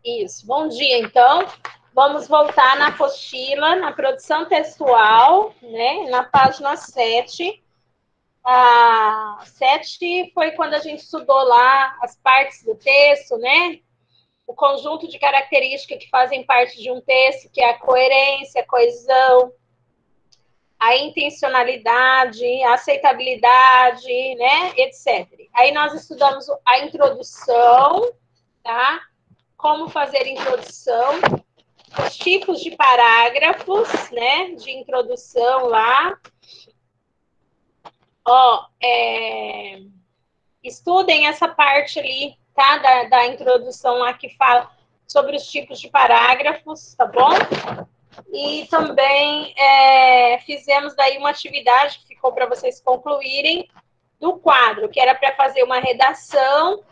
Isso. Bom dia, então. Vamos voltar na apostila, na produção textual, né? Na página 7. A 7 foi quando a gente estudou lá as partes do texto, né? O conjunto de características que fazem parte de um texto, que é a coerência, a coesão, a intencionalidade, a aceitabilidade, né? Etc. Aí nós estudamos a introdução, tá? Como fazer introdução, os tipos de parágrafos, né, de introdução lá. Ó, estudem essa parte ali, tá, da introdução lá que fala sobre os tipos de parágrafos, tá bom? E também fizemos daí uma atividade que ficou para vocês concluírem do quadro, que era para fazer uma redação.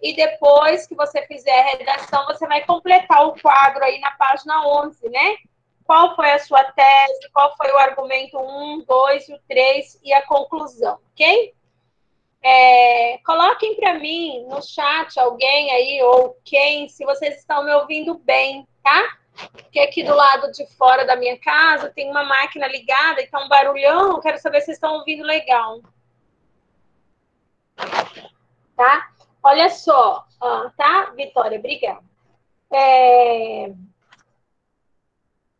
E depois que você fizer a redação, você vai completar o quadro aí na página 11, né? Qual foi a sua tese, qual foi o argumento 1, 2 e o 3 e a conclusão, ok? Coloquem para mim no chat alguém aí, ou quem, se vocês estão me ouvindo bem, tá? Porque aqui do lado de fora da minha casa tem uma máquina ligada e tá um barulhão, eu quero saber se vocês estão ouvindo legal. Tá? Olha só, tá, Vitória? Obrigada.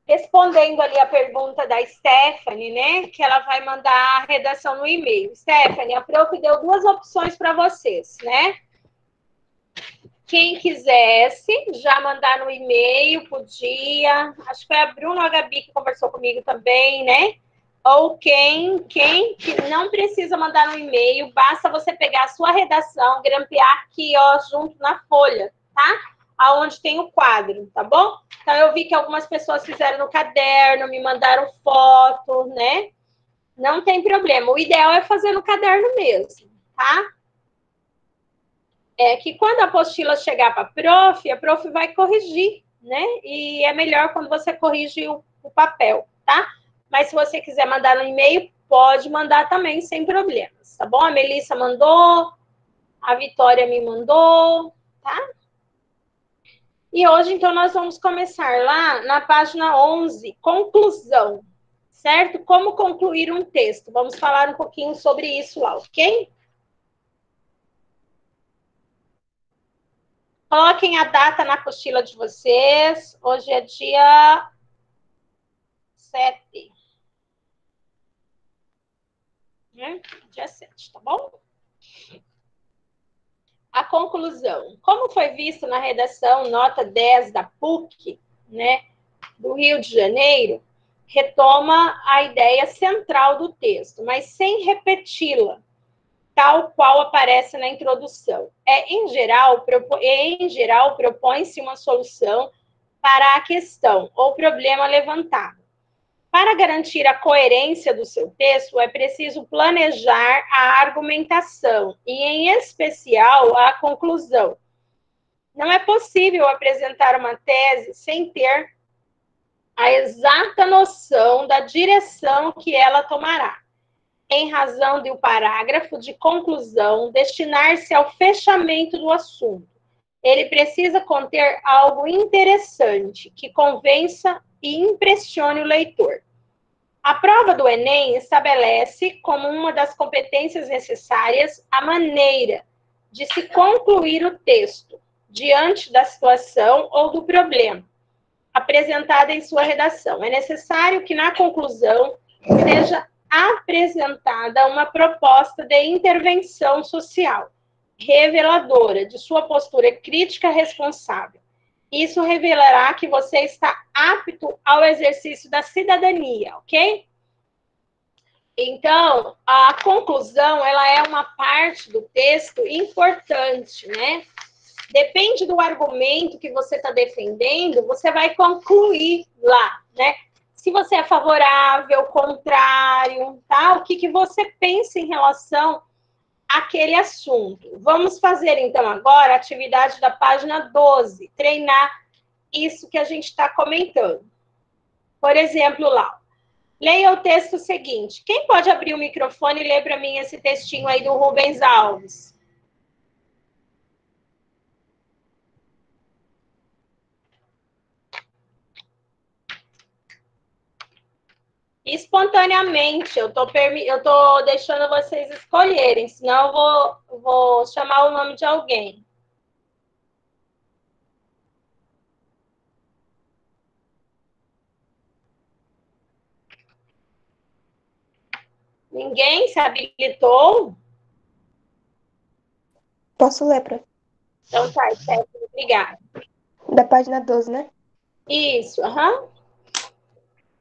Respondendo ali a pergunta da Stephanie, né? Que ela vai mandar a redação no e-mail. Stephanie, a prof deu 2 opções para vocês, né? Quem quisesse já mandar no e-mail, podia. Acho que foi a Bruna ou a Gabi que conversou comigo também, né? Ou quem que não precisa mandar no e-mail, basta você pegar a sua redação, grampear aqui, ó, junto na folha, tá? Aonde tem o quadro, tá bom? Então, eu vi que algumas pessoas fizeram no caderno, me mandaram foto, né? Não tem problema. O ideal é fazer no caderno mesmo, tá? É que quando a apostila chegar para a prof vai corrigir, né? E é melhor quando você corrige o papel, tá? Mas se você quiser mandar no e-mail, pode mandar também, sem problemas, tá bom? A Melissa mandou, a Vitória me mandou, tá? E hoje, então, nós vamos começar lá na página 11, conclusão, certo? Como concluir um texto. Vamos falar um pouquinho sobre isso lá, ok? Coloquem a data na apostila de vocês. Hoje é dia 7. Né? Dia 7, tá bom? A conclusão. Como foi visto na redação nota 10 da PUC, né, do Rio de Janeiro, retoma a ideia central do texto, mas sem repeti-la, tal qual aparece na introdução. Em geral, propõe-se uma solução para a questão ou problema levantado. Para garantir a coerência do seu texto, é preciso planejar a argumentação e, em especial, a conclusão. Não é possível apresentar uma tese sem ter a exata noção da direção que ela tomará, em razão de o parágrafo de conclusão destinar-se ao fechamento do assunto. Ele precisa conter algo interessante que convença e impressione o leitor. A prova do Enem estabelece como uma das competências necessárias a maneira de se concluir o texto diante da situação ou do problema apresentada em sua redação. É necessário que na conclusão seja apresentada uma proposta de intervenção social reveladora de sua postura crítica responsável. Isso revelará que você está apto ao exercício da cidadania, ok? Então, a conclusão, ela é uma parte do texto importante, né? Depende do argumento que você está defendendo, você vai concluir lá, né? Se você é favorável, contrário, tá? O que você pensa em relação àquele assunto. Vamos fazer, então, agora a atividade da página 12, treinar isso que a gente está comentando. Por exemplo, lá, leia o texto seguinte. Quem pode abrir o microfone e ler para mim esse textinho aí do Rubens Alves? Espontaneamente, eu tô deixando vocês escolherem, senão eu vou chamar o nome de alguém. Ninguém se habilitou? Posso ler, prof? Então tá, Stephanie, obrigada. Da página 12, né? Isso, aham.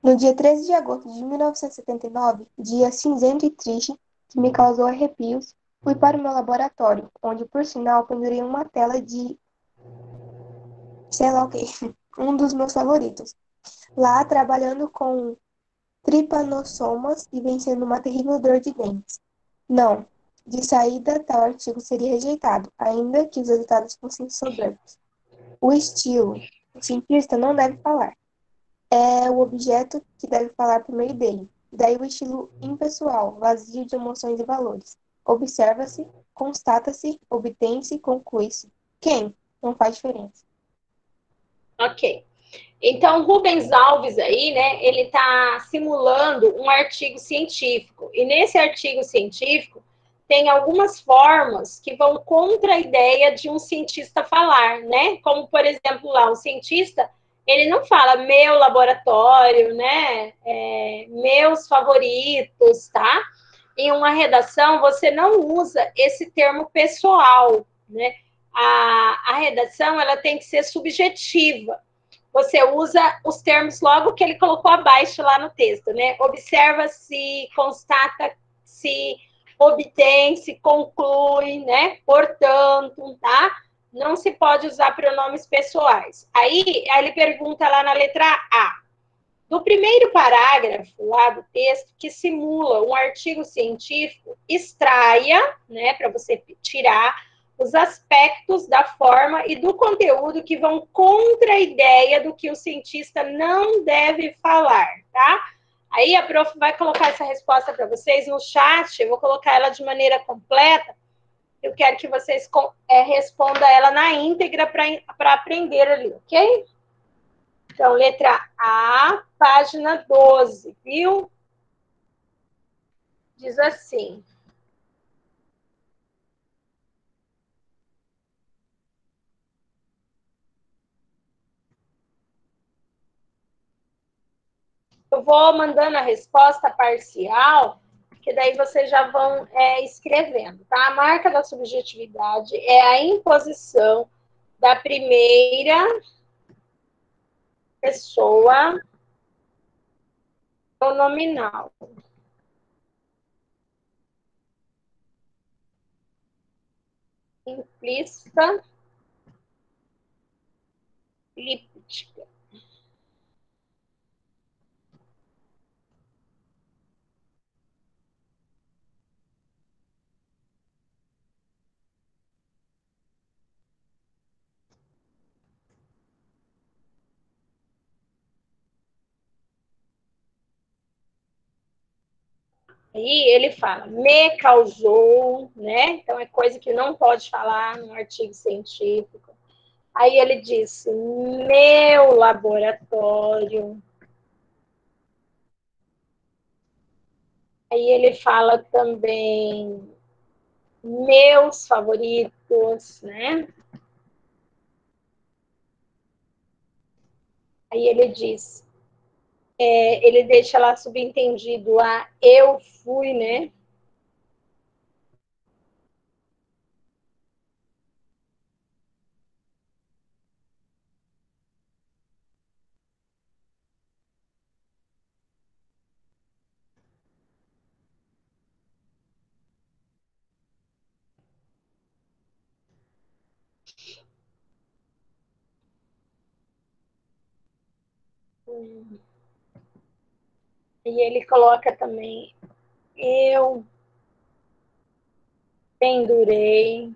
No dia 13 de agosto de 1979, dia cinzento e triste, que me causou arrepios, fui para o meu laboratório, onde, por sinal, pendurei uma tela de, sei lá o quê, um dos meus favoritos. Lá, trabalhando com tripanossomas e vencendo uma terrível dor de dentes. Não, de saída, tal artigo seria rejeitado, ainda que os resultados fossem soberbos. O estilo. O cientista não deve falar. É o objeto que deve falar por meio dele. Daí o estilo impessoal, vazio de emoções e valores. Observa-se, constata-se, obtém-se, conclui-se. Quem? Não faz diferença. Ok. Então, Rubens Alves aí, né, ele está simulando um artigo científico. E nesse artigo científico, tem algumas formas que vão contra a ideia de um cientista falar, né? Como, por exemplo, lá, o cientista, ele não fala meu laboratório, né? Meus favoritos, tá? Em uma redação, você não usa esse termo pessoal, né? A redação, ela tem que ser subjetiva. Você usa os termos logo que ele colocou abaixo lá no texto, né? Observa-se, constata-se, obtém-se, conclui, né? Portanto, tá? Não se pode usar pronomes pessoais. Aí ele pergunta lá na letra A. No primeiro parágrafo lá do texto, que simula um artigo científico, extraia, né, para você tirar os aspectos da forma e do conteúdo que vão contra a ideia do que o cientista não deve falar, tá? Aí a prof vai colocar essa resposta para vocês no chat, eu vou colocar ela de maneira completa. Eu quero que vocês respondam ela na íntegra para aprender ali, ok? Então, letra A, página 12, viu? Diz assim. Eu vou mandando a resposta parcial, que daí vocês já vão escrevendo, tá? A marca da subjetividade é a imposição da primeira pessoa pronominal. Implícita, elíptica. Aí ele fala, me causou, né? Então é coisa que não pode falar no artigo científico. Aí ele disse, meu laboratório. Aí ele fala também, meus favoritos, né? Aí ele diz, ele deixa lá subentendido a eu fui, né? E ele coloca também, eu pendurei.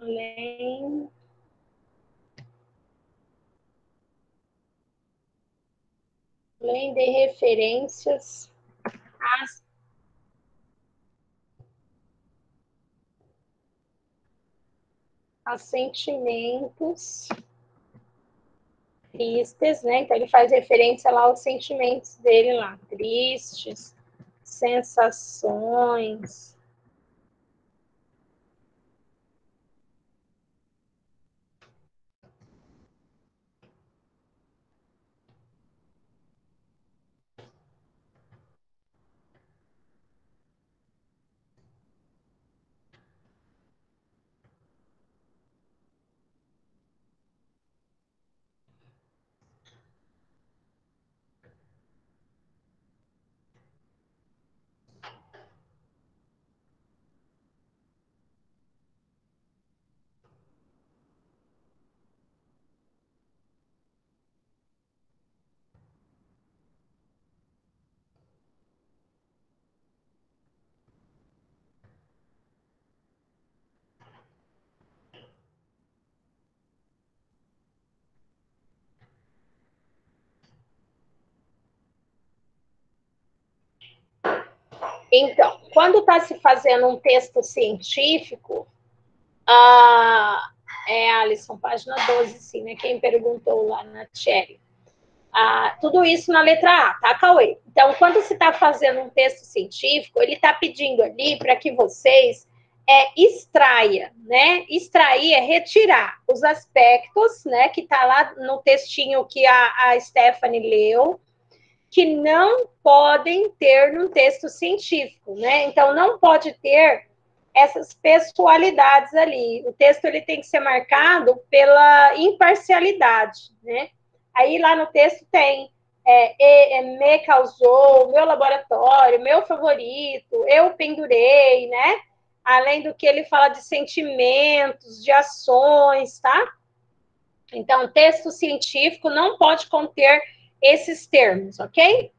Além, além de referências às sentimentos tristes, né? Então, ele faz referência lá aos sentimentos dele lá, tristes, sensações. Então, quando está se fazendo um texto científico, Alisson, página 12, sim, né? Quem perguntou lá na Thierry. Tudo isso na letra A, tá, Cauê? Então, quando se está fazendo um texto científico, ele está pedindo ali para que vocês extraia, né? Extrair é retirar os aspectos, né? Que está lá no textinho que a Stephanie leu, que não podem ter num texto científico, né? Então, não pode ter essas pessoalidades ali. O texto ele tem que ser marcado pela imparcialidade, né? Aí lá no texto tem me causou, meu laboratório, meu favorito, eu pendurei, né? Além do que ele fala de sentimentos, de ações, tá? Então, texto científico não pode conter esses termos, ok?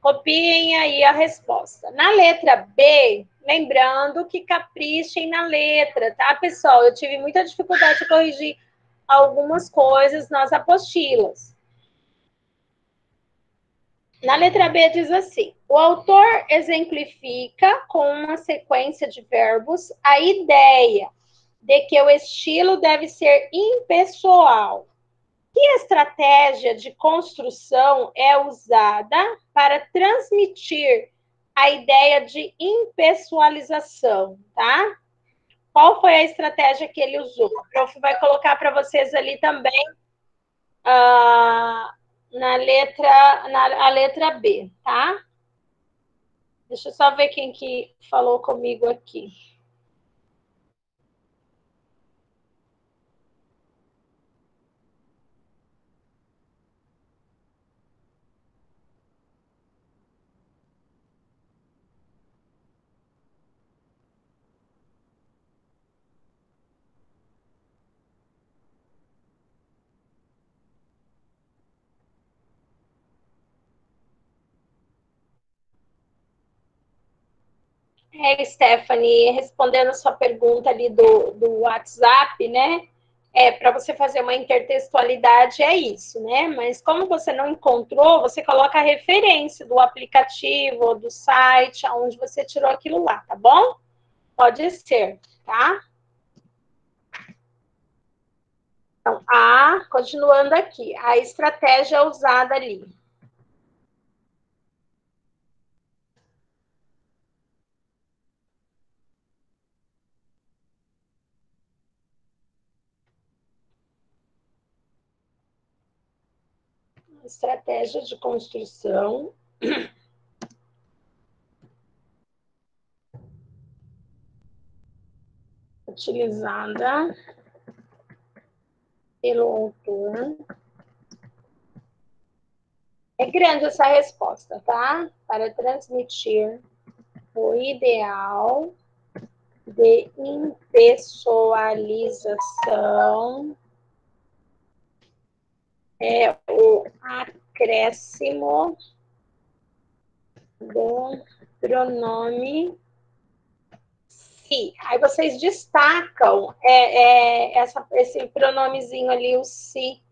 Copiem aí a resposta. Na letra B, lembrando que caprichem na letra, tá, pessoal? Eu tive muita dificuldade de corrigir algumas coisas nas apostilas. Na letra B diz assim: o autor exemplifica com uma sequência de verbos a ideia de que o estilo deve ser impessoal. Que estratégia de construção é usada para transmitir a ideia de impessoalização, tá? Qual foi a estratégia que ele usou? O prof vai colocar para vocês ali também a letra B, tá? Deixa eu só ver quem que falou comigo aqui. Stephanie, respondendo a sua pergunta ali do WhatsApp, né? Para você fazer uma intertextualidade é isso, né? Mas como você não encontrou, você coloca a referência do aplicativo ou do site onde você tirou aquilo lá, tá bom? Pode ser, tá? Então, continuando aqui, a estratégia usada ali. Estratégia de construção utilizada pelo autor. É grande essa resposta, tá? Para transmitir o ideal de impessoalização é o acréscimo do pronome se. Aí vocês destacam esse pronomezinho ali, o se.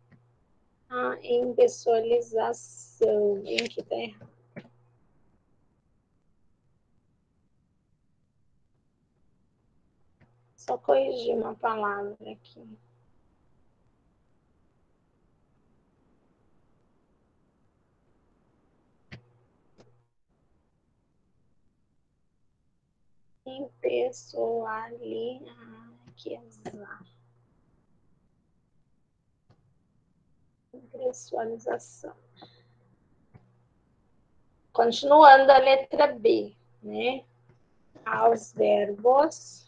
A impessoalização. Vem aqui, tá errado. Só corrigir uma palavra aqui. Impessoalizar. Que azar. Impessoalização. Continuando a letra B, né? Aos verbos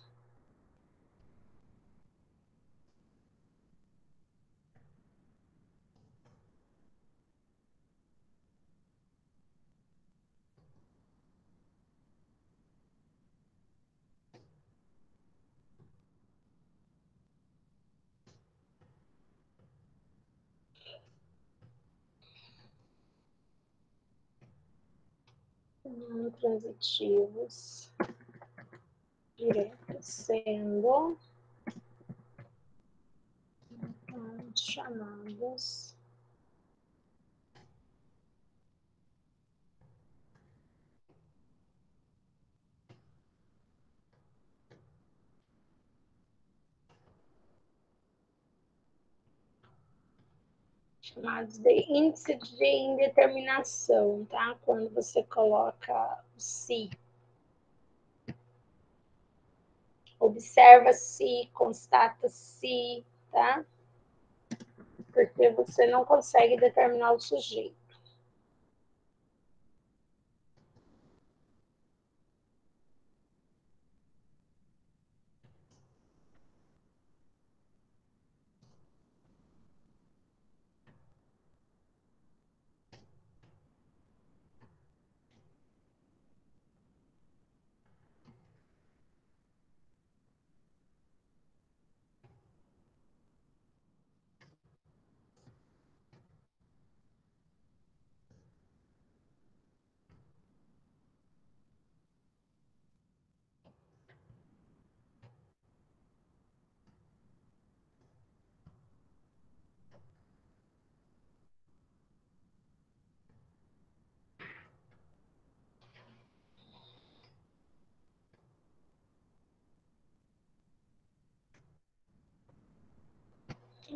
não transitivos diretos sendo chamados de índice de indeterminação, tá? Quando você coloca o se. Observa-se, constata-se, tá? Porque você não consegue determinar o sujeito.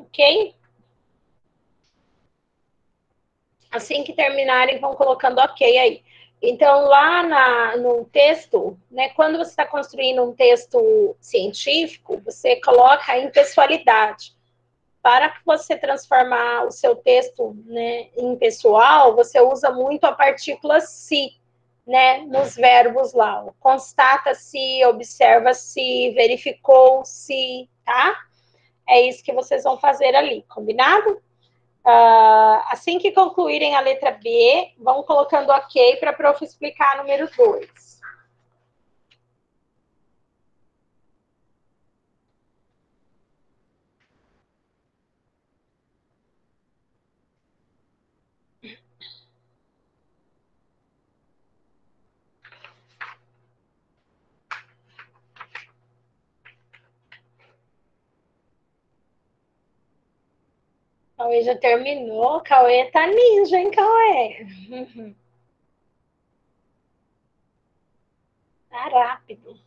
Ok? Assim que terminarem, vão colocando ok aí. Então, lá no texto, né, quando você está construindo um texto científico, você coloca a impessoalidade. Para que você transformar o seu texto, né, em pessoal, você usa muito a partícula se, né, nos verbos lá. Constata-se, observa-se, verificou-se, tá? É isso que vocês vão fazer ali, combinado? Assim que concluírem a letra B, vão colocando ok para a prof explicar a número 2. Cauê já terminou. Cauê tá ninja, hein, Cauê? Tá rápido.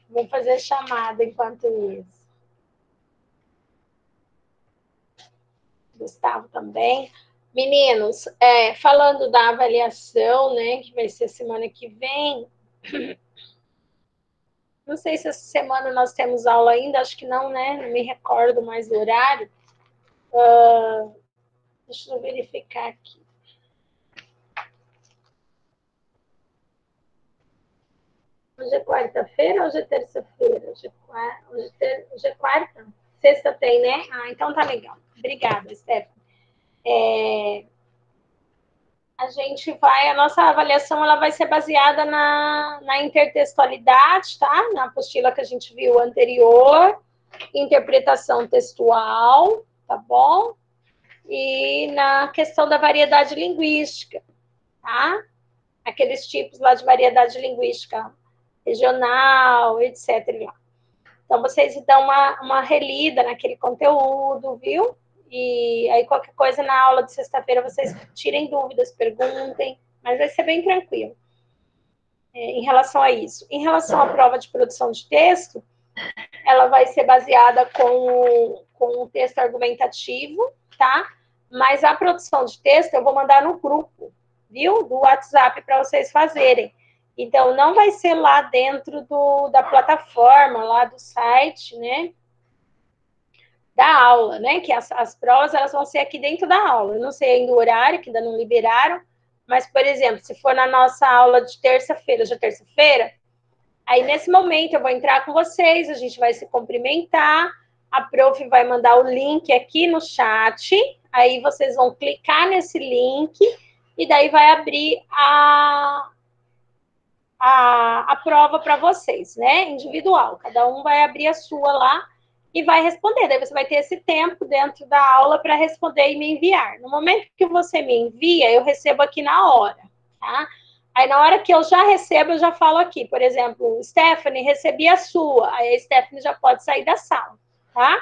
Vou fazer chamada enquanto isso. Gustavo também. Meninos, falando da avaliação, né, que vai ser semana que vem. Não sei se essa semana nós temos aula ainda, acho que não, né? Não me recordo mais do horário. Deixa eu verificar aqui. Hoje é quarta-feira ou hoje é terça-feira? Hoje é quarta? Sexta tem, né? Ah, então tá legal. Obrigada, Stephanie. A nossa avaliação ela vai ser baseada na intertextualidade, tá? Na apostila que a gente viu anterior, interpretação textual, tá bom? E na questão da variedade linguística, tá? Aqueles tipos lá de variedade linguística regional, etc. Então, vocês dão uma relida naquele conteúdo, viu? E aí, qualquer coisa na aula de sexta-feira, vocês tirem dúvidas, perguntem, mas vai ser bem tranquilo em relação a isso. Em relação à prova de produção de texto, ela vai ser baseada com o texto argumentativo, tá? Mas a produção de texto eu vou mandar no grupo, viu? Do WhatsApp para vocês fazerem. Então, não vai ser lá dentro da plataforma, lá do site, né? Da aula, né? Que as provas, elas vão ser aqui dentro da aula. Eu não sei ainda o horário, que ainda não liberaram, mas, por exemplo, se for na nossa aula de terça-feira, hoje é terça-feira, aí nesse momento eu vou entrar com vocês, a gente vai se cumprimentar, a prof vai mandar o link aqui no chat, aí vocês vão clicar nesse link e daí vai abrir a prova para vocês, né? Individual. Cada um vai abrir a sua lá e vai responder. Daí você vai ter esse tempo dentro da aula para responder e me enviar. No momento que você me envia, eu recebo aqui na hora, tá? Aí, na hora que eu já recebo, eu já falo aqui. Por exemplo, Stephanie, recebi a sua. Aí a Stephanie já pode sair da sala, tá?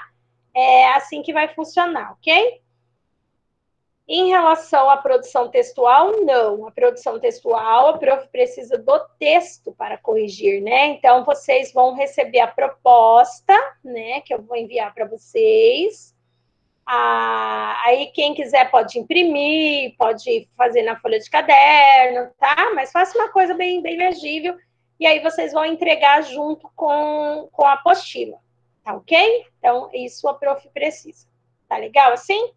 É assim que vai funcionar, ok? Em relação à produção textual, não. A produção textual, a prof precisa do texto para corrigir, né? Então, vocês vão receber a proposta, né? Que eu vou enviar para vocês. Aí, quem quiser pode imprimir, pode fazer na folha de caderno, tá? Mas faça uma coisa bem, bem legível. E aí, vocês vão entregar junto com a apostila, tá ok? Então, isso a prof precisa. Tá legal assim?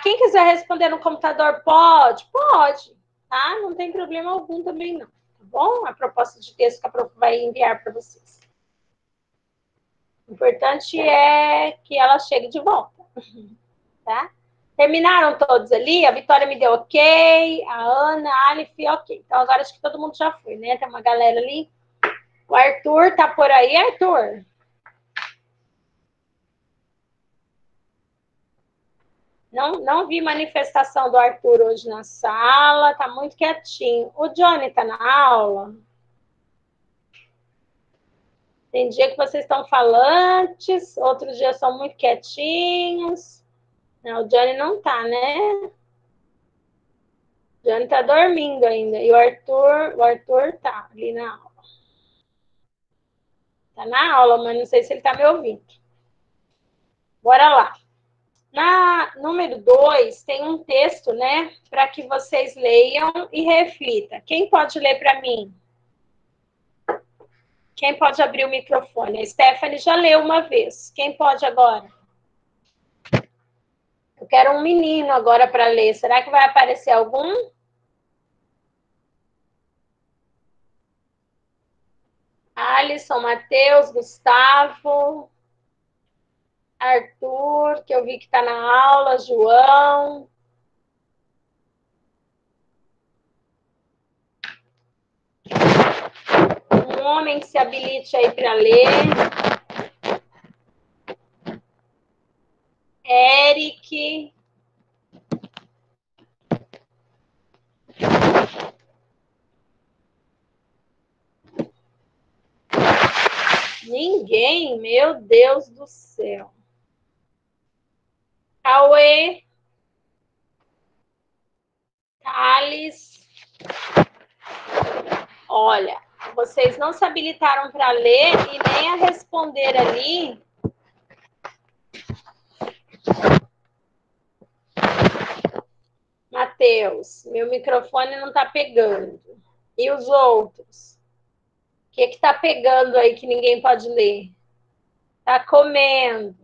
Quem quiser responder no computador pode? Pode, tá? Não tem problema algum também não, tá bom? A proposta de texto que a prof vai enviar para vocês. O importante é que ela chegue de volta, tá? Terminaram todos ali? A Vitória me deu ok, a Ana, a Alif, ok. Então agora acho que todo mundo já foi, né? Tem uma galera ali. O Arthur tá por aí, Arthur? Não vi manifestação do Arthur hoje na sala, tá muito quietinho. O Johnny tá na aula? Tem dia que vocês estão falantes, outros dias são muito quietinhos. Não, o Johnny não tá, né? O Johnny tá dormindo ainda. E o Arthur tá ali na aula. Tá na aula, mas não sei se ele tá me ouvindo. Bora lá. Na número 2, tem um texto, né? Para que vocês leiam e reflitam. Quem pode ler para mim? Quem pode abrir o microfone? A Stephanie já leu uma vez. Quem pode agora? Eu quero um menino agora para ler. Será que vai aparecer algum? Alisson, Matheus, Gustavo, Arthur, que eu vi que está na aula, João. Um homem que se habilite aí para ler. Eric. Ninguém, meu Deus do céu. Cauê. Thales. Olha, vocês não se habilitaram para ler e nem a responder ali. Matheus, meu microfone não está pegando. E os outros? O que está pegando aí que ninguém pode ler? Está comendo.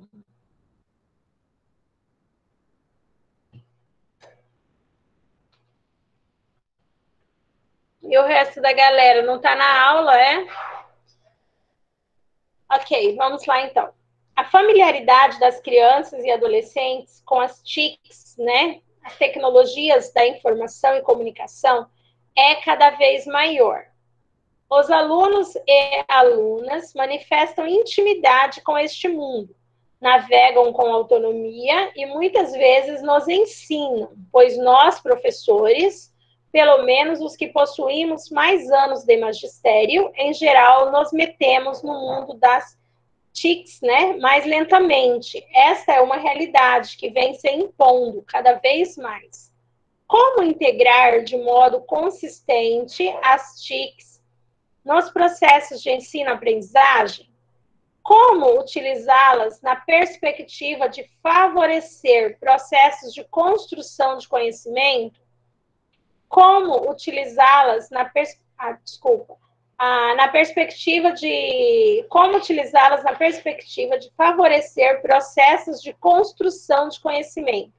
E o resto da galera não está na aula, é? Ok, vamos lá então. A familiaridade das crianças e adolescentes com as TICs, né? As tecnologias da informação e comunicação, é cada vez maior. Os alunos e alunas manifestam intimidade com este mundo, navegam com autonomia e muitas vezes nos ensinam, pois nós, professores, pelo menos os que possuímos mais anos de magistério, em geral, nos metemos no mundo das TICs, né, mais lentamente. Esta é uma realidade que vem se impondo cada vez mais. Como integrar de modo consistente as TICs nos processos de ensino-aprendizagem? Como utilizá-las na perspectiva de favorecer processos de construção de conhecimento? Como utilizá-las na perspectiva de favorecer processos de construção de conhecimento,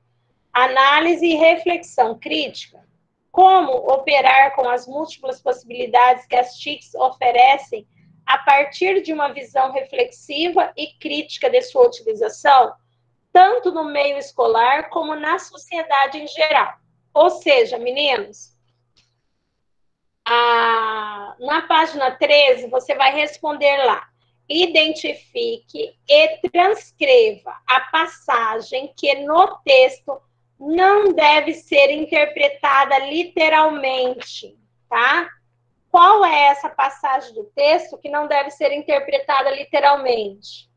análise e reflexão crítica? Como operar com as múltiplas possibilidades que as TICs oferecem a partir de uma visão reflexiva e crítica de sua utilização, tanto no meio escolar como na sociedade em geral? Ou seja, meninos, na página 13, você vai responder lá. Identifique e transcreva a passagem que no texto não deve ser interpretada literalmente, tá? Qual é essa passagem do texto que não deve ser interpretada literalmente?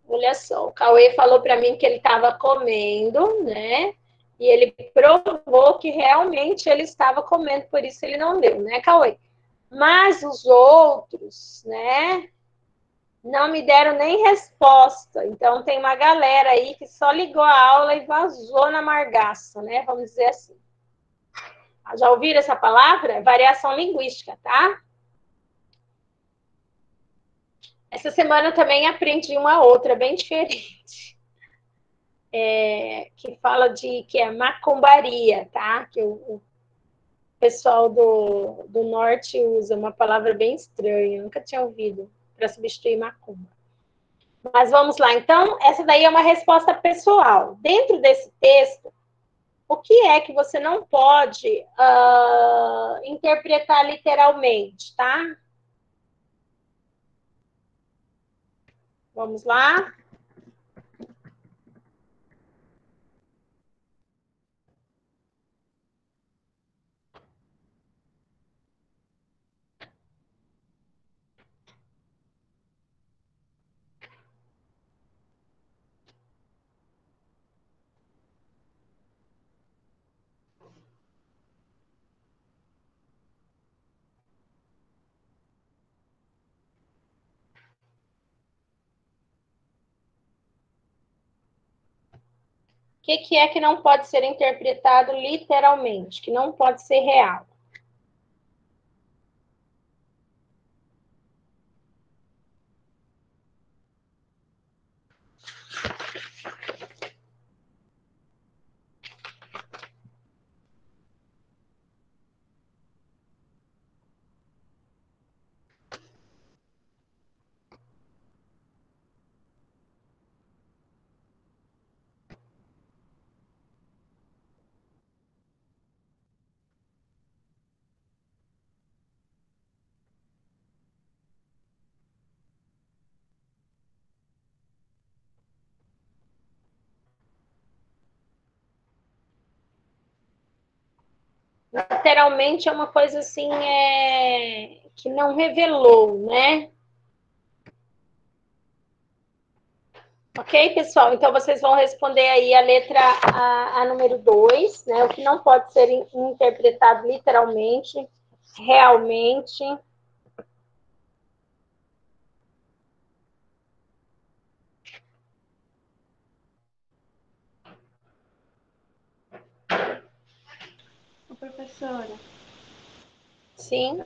Olha só, o Cauê falou para mim que ele estava comendo, né? E ele provou que realmente ele estava comendo, por isso ele não deu, né, Cauê? Mas os outros, né, não me deram nem resposta. Então, tem uma galera aí que só ligou a aula e vazou na margaça, né? Vamos dizer assim. Já ouviram essa palavra? Variação linguística, tá? Essa semana eu também aprendi uma outra bem diferente. Que fala que é macumbaria, tá? Que o pessoal do norte usa uma palavra bem estranha, nunca tinha ouvido, para substituir macumba. Mas vamos lá, então, essa daí é uma resposta pessoal. Dentro desse texto, o que é que você não pode interpretar literalmente, tá? Vamos lá? O que é que não pode ser interpretado literalmente, que não pode ser real? Literalmente é uma coisa assim que não revelou, né? Ok, pessoal? Então, vocês vão responder aí a letra a número 2, né? O que não pode ser interpretado literalmente, realmente. Professora, Sim.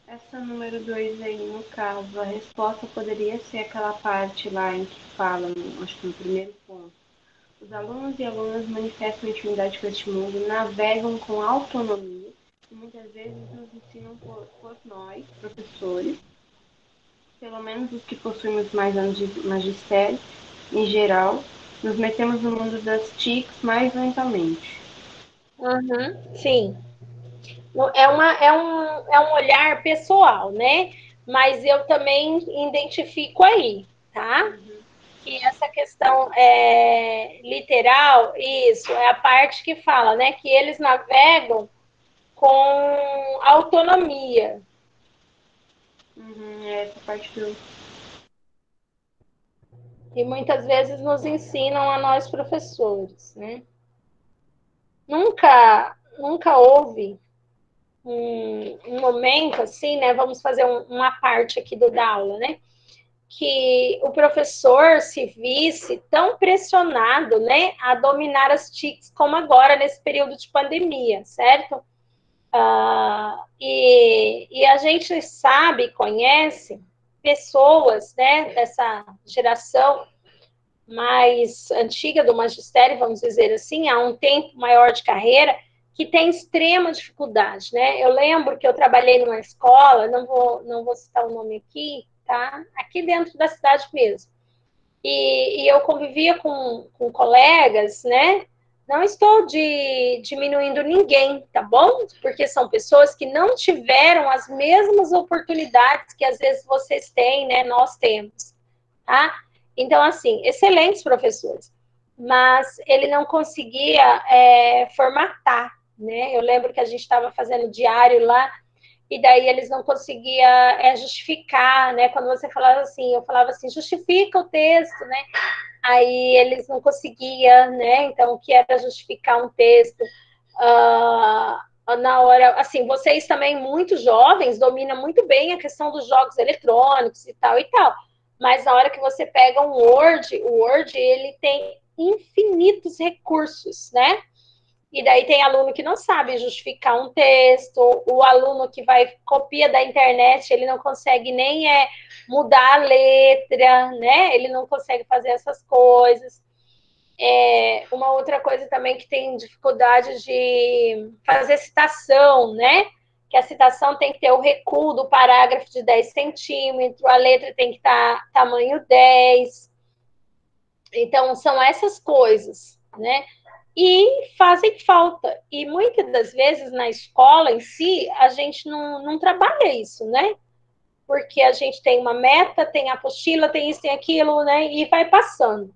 essa número 2 aí, no caso, a resposta poderia ser aquela parte lá em que fala, acho que no primeiro ponto. Os alunos e alunas manifestam intimidade com este mundo, navegam com autonomia e muitas vezes nos ensinam por nós, professores, pelo menos os que possuímos mais anos de magistério, em geral, nos metemos no mundo das TICs mais lentamente. Uhum, sim. É um olhar pessoal, né? Mas eu também identifico aí, tá? Que essa questão literal, isso, é a parte que fala, né? Que eles navegam com autonomia. É essa parte que eu... E muitas vezes nos ensinam a nós professores, né? Nunca houve um momento assim, né? Vamos fazer uma parte aqui da aula, né? Que o professor se visse tão pressionado, né, a dominar as TICs como agora, nesse período de pandemia, certo? E a gente sabe, conhece pessoas, né, dessa geração mais antiga do magistério, vamos dizer assim, há um tempo maior de carreira, que tem extrema dificuldade, né? Eu lembro que eu trabalhei numa escola, não vou citar o nome aqui, tá? Aqui dentro da cidade mesmo. E eu convivia com colegas, né? Não estou diminuindo ninguém, tá bom? Porque são pessoas que não tiveram as mesmas oportunidades que às vezes vocês têm, né? Nós temos, tá? Então, assim, excelentes professores, mas ele não conseguia formatar, né? Eu lembro que a gente estava fazendo diário lá, e daí eles não conseguiam justificar, né? Quando você falava assim, eu falava assim, justifica o texto, né? Aí eles não conseguiam, né? Então, o que era justificar um texto? Na hora, assim, vocês também, muito jovens, dominam muito bem a questão dos jogos eletrônicos e tal, mas na hora que você pega um Word, o Word, ele tem infinitos recursos, né? E daí tem aluno que não sabe justificar um texto, o aluno que vai copia da internet, ele não consegue nem mudar a letra, né? Ele não consegue fazer essas coisas. Uma outra coisa também que tem dificuldade de fazer citação, né? Que a citação tem que ter o recuo do parágrafo de 10 centímetros, a letra tem que estar tamanho 10. Então, são essas coisas, né? E fazem falta. E muitas das vezes na escola em si, a gente não trabalha isso, né? Porque a gente tem uma meta, tem apostila, tem isso, tem aquilo, né? E vai passando.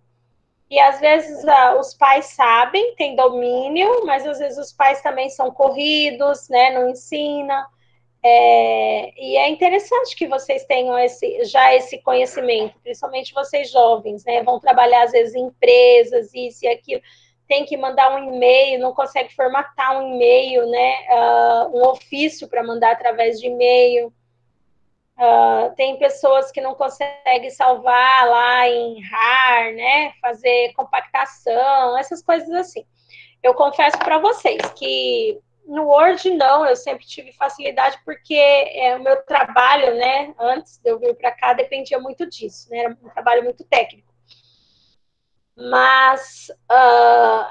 E às vezes os pais sabem, têm domínio, mas às vezes os pais também são corridos, né? Não ensinam. E é interessante que vocês tenham já esse conhecimento, principalmente vocês jovens, né? Vão trabalhar às vezes em empresas, isso e aquilo. Tem que mandar um e-mail, não consegue formatar um e-mail, né? Um ofício para mandar através de e-mail. Tem pessoas que não conseguem salvar lá em RAR, né? Fazer compactação, essas coisas assim. Eu confesso para vocês que no Word não, eu sempre tive facilidade porque o meu trabalho, né? Antes de eu vir para cá, dependia muito disso, né? Era um trabalho muito técnico. Mas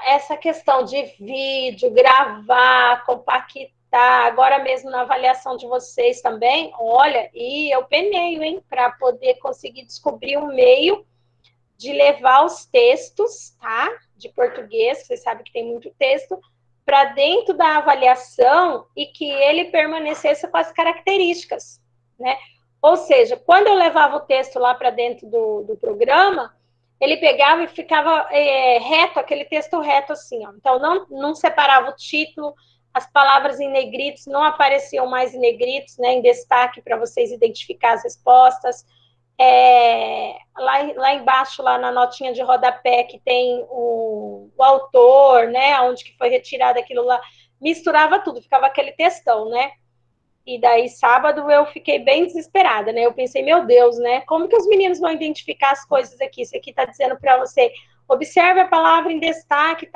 essa questão de vídeo, gravar, compactar, agora mesmo na avaliação de vocês também, olha, e eu peneio, hein, para poder conseguir descobrir um meio de levar os textos, tá? De português, vocês sabem que tem muito texto, para dentro da avaliação e que ele permanecesse com as características, né? Ou seja, quando eu levava o texto lá para dentro do programa, ele pegava e ficava reto, aquele texto reto assim, ó. Então, não separava o título, as palavras em negritos não apareciam mais em negritos, né, em destaque para vocês identificar as respostas. Lá embaixo, lá na notinha de rodapé, que tem o autor, né, onde que foi retirado aquilo lá, misturava tudo, ficava aquele textão, né? E daí, sábado, eu fiquei bem desesperada, né? Eu pensei, meu Deus, né? Como que os meninos vão identificar as coisas aqui? Isso aqui tá dizendo para você, observe a palavra em destaque,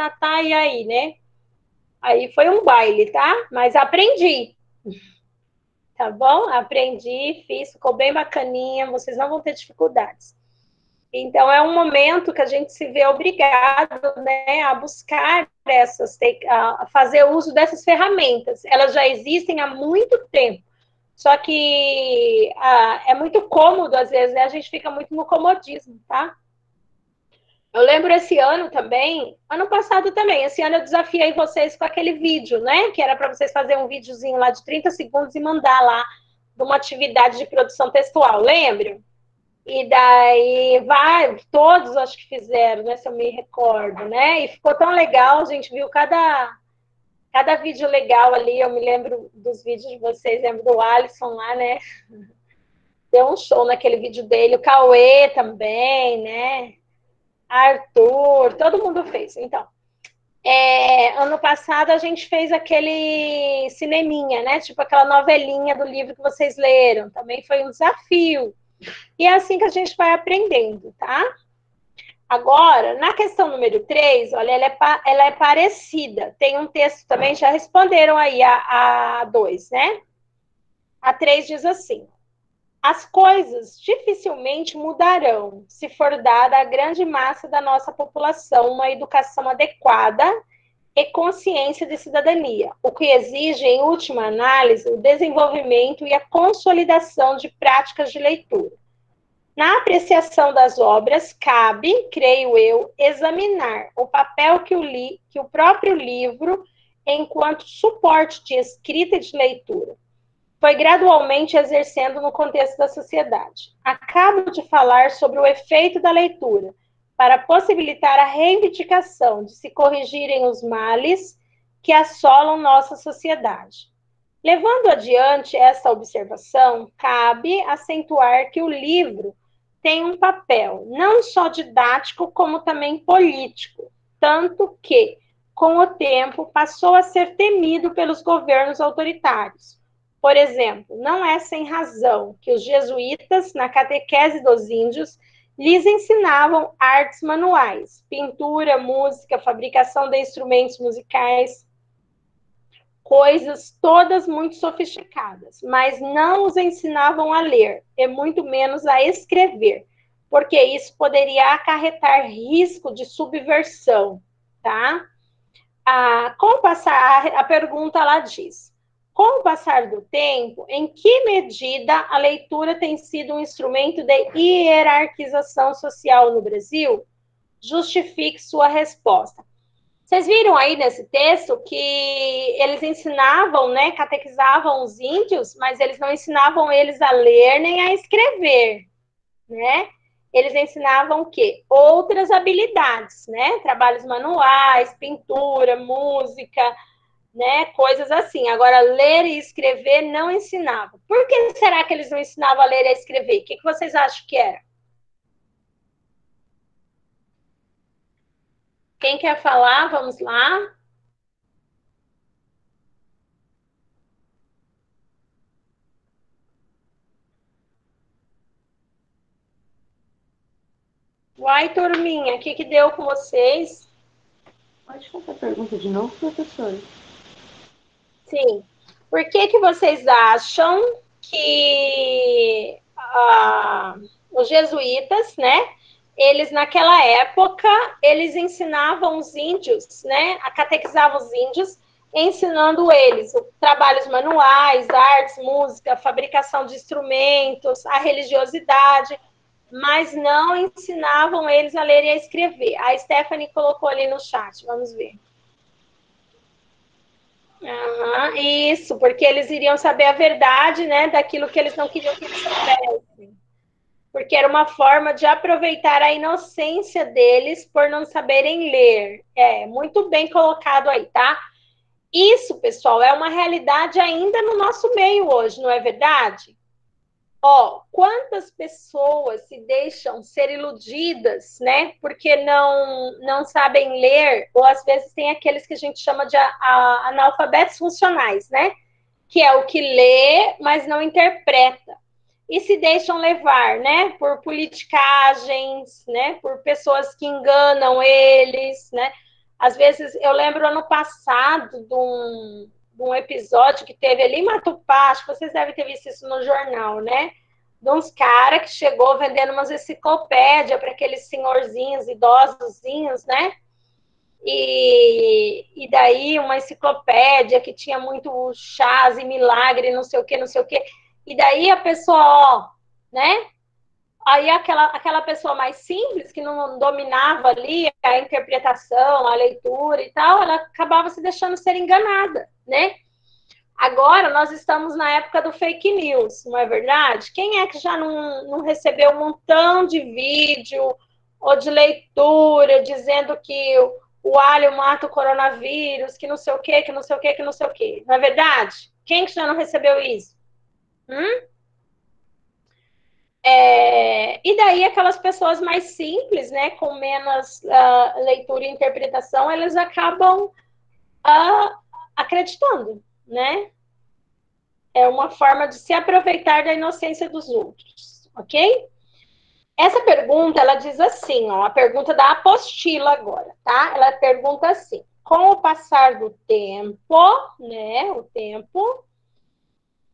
e aí, né? Aí foi um baile, tá? Mas aprendi, tá bom? Aprendi, fiz, ficou bem bacaninha, vocês não vão ter dificuldades. Então, é um momento que a gente se vê obrigado, né, a buscar a fazer uso dessas ferramentas. Elas já existem há muito tempo, só que é muito cômodo, às vezes, né? A gente fica muito no comodismo, tá? Eu lembro esse ano também, ano passado também, esse ano eu desafiei vocês com aquele vídeo, né? Que era para vocês fazerem um videozinho lá de 30 segundos e mandar lá de uma atividade de produção textual, lembra? E daí, todos acho que fizeram, né? Se eu me recordo, né? E ficou tão legal, a gente viu cada vídeo legal ali. Eu me lembro dos vídeos de vocês, lembro do Alisson lá, né? Deu um show naquele vídeo dele, o Cauê também, né? Arthur, todo mundo fez. Então, ano passado a gente fez aquele cineminha, né? Tipo aquela novelinha do livro que vocês leram. Também foi um desafio. E é assim que a gente vai aprendendo, tá? Agora, na questão número 3, olha, ela é parecida. Tem um texto também, já responderam aí a 2, né? A 3 diz assim: as coisas dificilmente mudarão se for dada à grande massa da nossa população uma educação adequada e consciência de cidadania, o que exige, em última análise, o desenvolvimento e a consolidação de práticas de leitura. Na apreciação das obras, cabe, creio eu, examinar o papel que o próprio livro, enquanto suporte de escrita e de leitura, foi gradualmente exercendo no contexto da sociedade. Acabo de falar sobre o efeito da leitura para possibilitar a reivindicação de se corrigirem os males que assolam nossa sociedade. Levando adiante essa observação, cabe acentuar que o livro tem um papel não só didático, como também político, tanto que, com o tempo, passou a ser temido pelos governos autoritários. Por exemplo, não é sem razão que os jesuítas, na catequese dos índios, lhes ensinavam artes manuais, pintura, música, fabricação de instrumentos musicais, coisas todas muito sofisticadas, mas não os ensinavam a ler, e muito menos a escrever, porque isso poderia acarretar risco de subversão, tá? Com o passar, a pergunta lá diz: com o passar do tempo, em que medida a leitura tem sido um instrumento de hierarquização social no Brasil? Justifique sua resposta. Vocês viram aí nesse texto que eles ensinavam, né, catequizavam os índios, mas eles não ensinavam eles a ler nem a escrever, né? Eles ensinavam o quê? Outras habilidades, né? Trabalhos manuais, pintura, música, né? Coisas assim. Agora, ler e escrever não ensinavam. Por que será que eles não ensinavam a ler e a escrever? O que vocês acham que era? Quem quer falar? Vamos lá. Uai, turminha, o que deu com vocês? Pode fazer a pergunta de novo, professor? Sim. Por que vocês acham que os jesuítas, né, eles naquela época, eles ensinavam os índios, né, catequizavam os índios, ensinando eles trabalhos manuais, artes, música, fabricação de instrumentos, a religiosidade, mas não ensinavam eles a ler e a escrever. A Stephanie colocou ali no chat, vamos ver. Isso, porque eles iriam saber a verdade, né, daquilo que eles não queriam que eles soubessem. Porque era uma forma de aproveitar a inocência deles por não saberem ler. Muito bem colocado aí, tá? Isso, pessoal, é uma realidade ainda no nosso meio hoje, não é verdade? Quantas pessoas se deixam ser iludidas, né? Porque não sabem ler, ou às vezes tem aqueles que a gente chama de analfabetos funcionais, né? Que é o que lê, mas não interpreta. E se deixam levar, né? Por politicagens, né? Por pessoas que enganam eles, né? Às vezes, eu lembro ano passado de um episódio que teve ali em Matupá, acho que vocês devem ter visto isso no jornal, né? De uns caras que chegou vendendo umas enciclopédias para aqueles senhorzinhos, idosozinhos, né? E daí uma enciclopédia que tinha muito chás e milagre, não sei o que, não sei o que. E daí a pessoa, né? Aí aquela pessoa mais simples, que não dominava ali a interpretação, a leitura e tal, ela acabava se deixando ser enganada, né? Agora nós estamos na época do fake news, não é verdade? Quem é que já não recebeu um montão de vídeo ou de leitura dizendo que o alho mata o coronavírus, que não sei o quê, que não sei o quê, que não sei o quê. Não é verdade? Quem que já não recebeu isso? E daí aquelas pessoas mais simples, né, com menos leitura e interpretação, elas acabam acreditando, né? É uma forma de se aproveitar da inocência dos outros, ok? Essa pergunta, ela diz assim, ó, a pergunta da apostila agora, tá? Ela pergunta assim, com o passar do tempo, né, o tempo,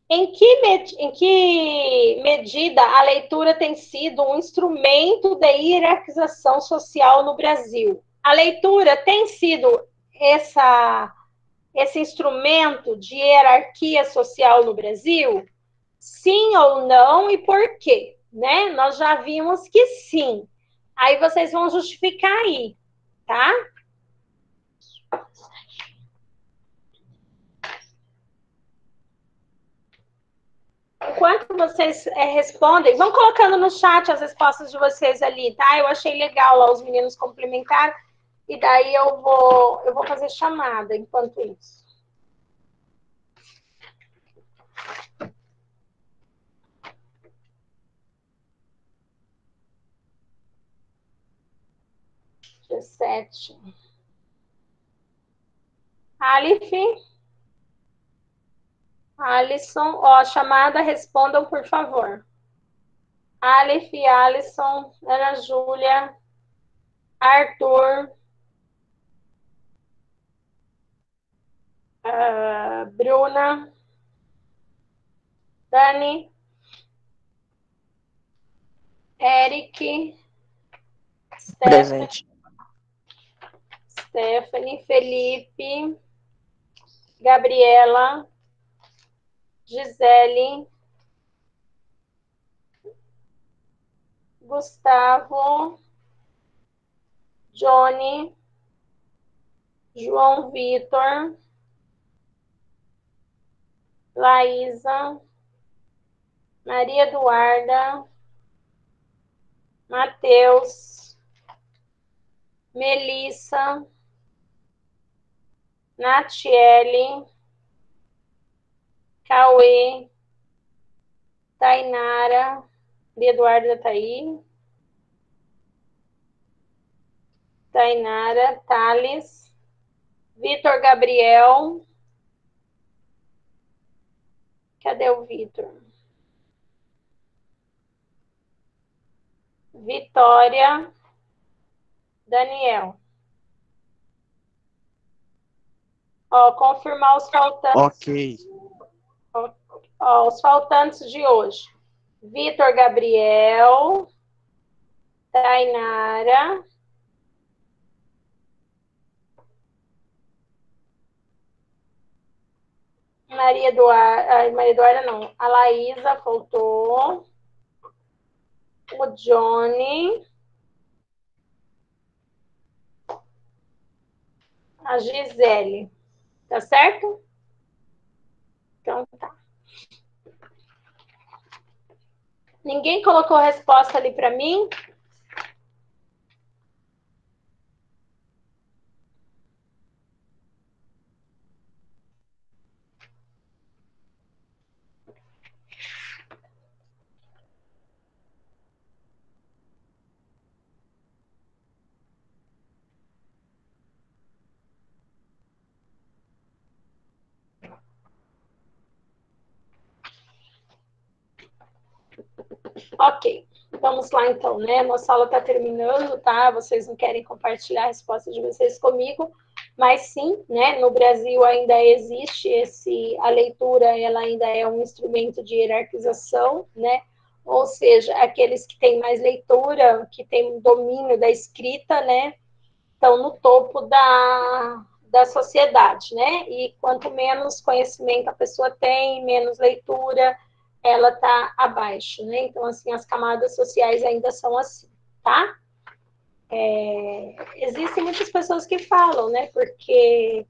em que medida a leitura tem sido um instrumento de hierarquização social no Brasil? A leitura tem sido esse instrumento de hierarquia social no Brasil? Sim ou não e por quê? Né? Nós já vimos que sim. Aí vocês vão justificar aí, tá? Enquanto vocês respondem, vão colocando no chat as respostas de vocês ali, tá? Eu achei legal lá os meninos complementaram, e daí eu vou fazer chamada enquanto isso. Dia 7. Alif, Alisson, ó, chamada, respondam, por favor. Aleph, Alisson, Ana Júlia, Arthur, Bruna, Dani, Eric, Stephanie, Felipe, Gabriela, Gisele, Gustavo, Johnny, João Vitor, Laísa, Maria Eduarda, Matheus, Melissa, Natiele, Cauê, Tainara, Maria Eduarda tá aí, Tainara, Thales, Vitor Gabriel, cadê o Vitor? Vitória, Daniel. Ó, confirmar os faltantes. Ok. Ó, os faltantes de hoje. Vitor Gabriel, Tainara, Maria Eduarda não, a Laísa faltou, o Johnny, a Gisele, tá certo? Então tá. Ninguém colocou a resposta ali para mim? Ok, vamos lá então, né? Nossa aula está terminando, tá? Vocês não querem compartilhar a resposta de vocês comigo, mas sim, né? No Brasil ainda existe a leitura, ela ainda é um instrumento de hierarquização, né? Ou seja, aqueles que têm mais leitura, que têm domínio da escrita, né? Estão no topo da sociedade, né? E quanto menos conhecimento a pessoa tem, menos leitura, ela está abaixo, né? Então, assim, as camadas sociais ainda são assim, tá? Existem muitas pessoas que falam, né? Porque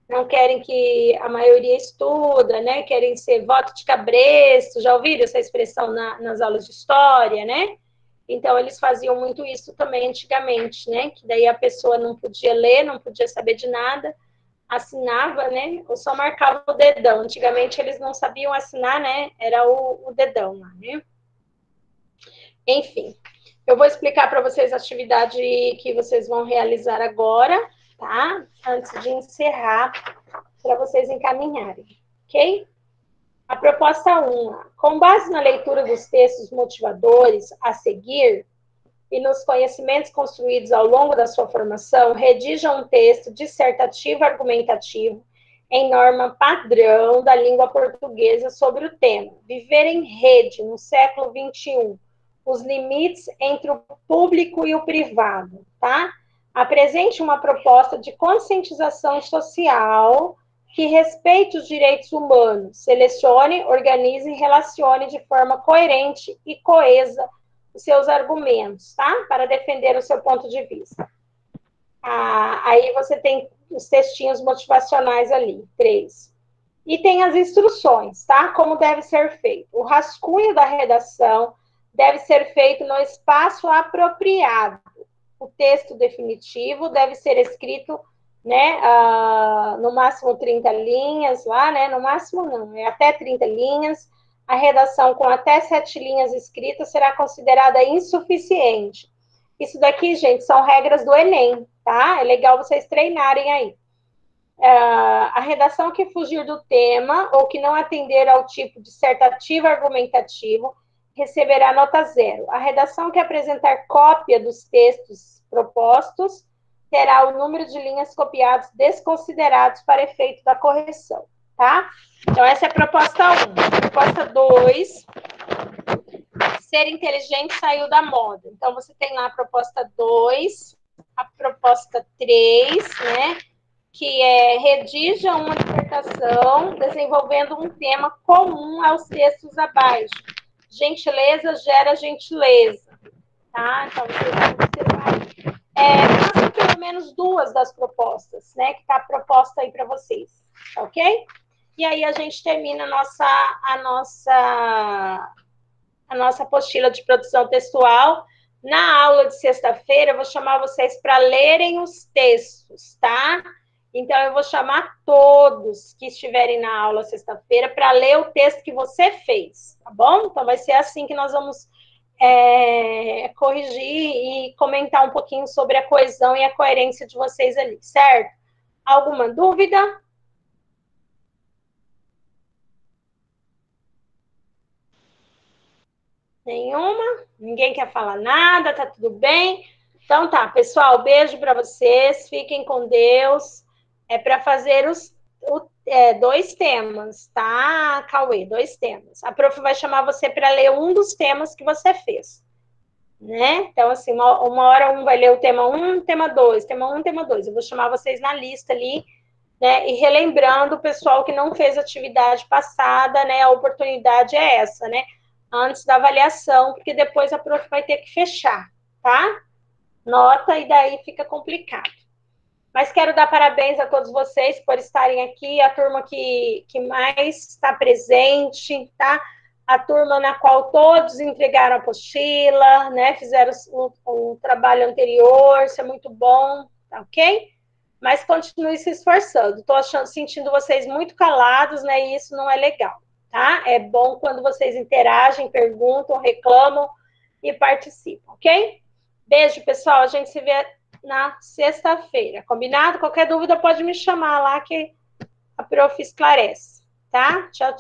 não querem que a maioria estuda, né? Querem ser voto de cabresto, já ouviram essa expressão nas aulas de história, né? Então, eles faziam muito isso também antigamente, né? Que daí a pessoa não podia ler, não podia saber de nada, assinava, né? Ou só marcava o dedão. Antigamente eles não sabiam assinar, né? Era o dedão lá, né? Enfim, eu vou explicar para vocês a atividade que vocês vão realizar agora, tá? Antes de encerrar, para vocês encaminharem, ok? A proposta 1. Com base na leitura dos textos motivadores a seguir e nos conhecimentos construídos ao longo da sua formação, redija um texto dissertativo argumentativo em norma padrão da língua portuguesa sobre o tema Viver em Rede no século XXI, os limites entre o público e o privado, tá? Apresente uma proposta de conscientização social que respeite os direitos humanos, selecione, organize e relacione de forma coerente e coesa os seus argumentos, tá? Para defender o seu ponto de vista. Aí você tem os textinhos motivacionais ali, 3. E tem as instruções, tá? Como deve ser feito. O rascunho da redação deve ser feito no espaço apropriado. O texto definitivo deve ser escrito, né, no máximo 30 linhas lá, né? No máximo não, é até 30 linhas. A redação com até 7 linhas escritas será considerada insuficiente. Isso daqui, gente, são regras do Enem, tá? É legal vocês treinarem aí. A redação que fugir do tema ou que não atender ao tipo dissertativo argumentativo receberá nota 0. A redação que apresentar cópia dos textos propostos terá o número de linhas copiadas desconsiderados para efeito da correção, tá? Então, essa é a proposta 1. Proposta 2, ser inteligente saiu da moda. Então, você tem lá a proposta 2, a proposta 3, né? Que é redija uma dissertação desenvolvendo um tema comum aos textos abaixo. Gentileza gera gentileza, tá? Então, vocês vão observar aí. Façam pelo menos 2 das propostas, né? Que está proposta aí para vocês, tá ok? E aí a gente termina a nossa apostila de produção textual. Na aula de sexta-feira, eu vou chamar vocês para lerem os textos, tá? Então, eu vou chamar todos que estiverem na aula sexta-feira para ler o texto que você fez, tá bom? Então, vai ser assim que nós vamos corrigir e comentar um pouquinho sobre a coesão e a coerência de vocês ali, certo? Alguma dúvida? Nenhuma? Ninguém quer falar nada? Tá tudo bem? Então tá, pessoal, beijo para vocês, fiquem com Deus. É para fazer 2 temas, tá, Cauê? 2 temas. A prof vai chamar você para ler um dos temas que você fez, né? Então, assim, uma hora um vai ler o tema 1, tema 2, tema 1, tema 2. Eu vou chamar vocês na lista ali, né? E relembrando o pessoal que não fez atividade passada, né? A oportunidade é essa, né? Antes da avaliação, porque depois a prof vai ter que fechar, tá? Nota e daí fica complicado. Mas quero dar parabéns a todos vocês por estarem aqui, a turma que mais está presente, tá? A turma na qual todos entregaram a apostila, né? Fizeram um trabalho anterior, isso é muito bom, tá ok? Mas continue se esforçando. Estou sentindo vocês muito calados, né? E isso não é legal, tá? É bom quando vocês interagem, perguntam, reclamam e participam, ok? Beijo, pessoal. A gente se vê na sexta-feira, combinado? Qualquer dúvida pode me chamar lá que a prof esclarece, tá? Tchau, tchau.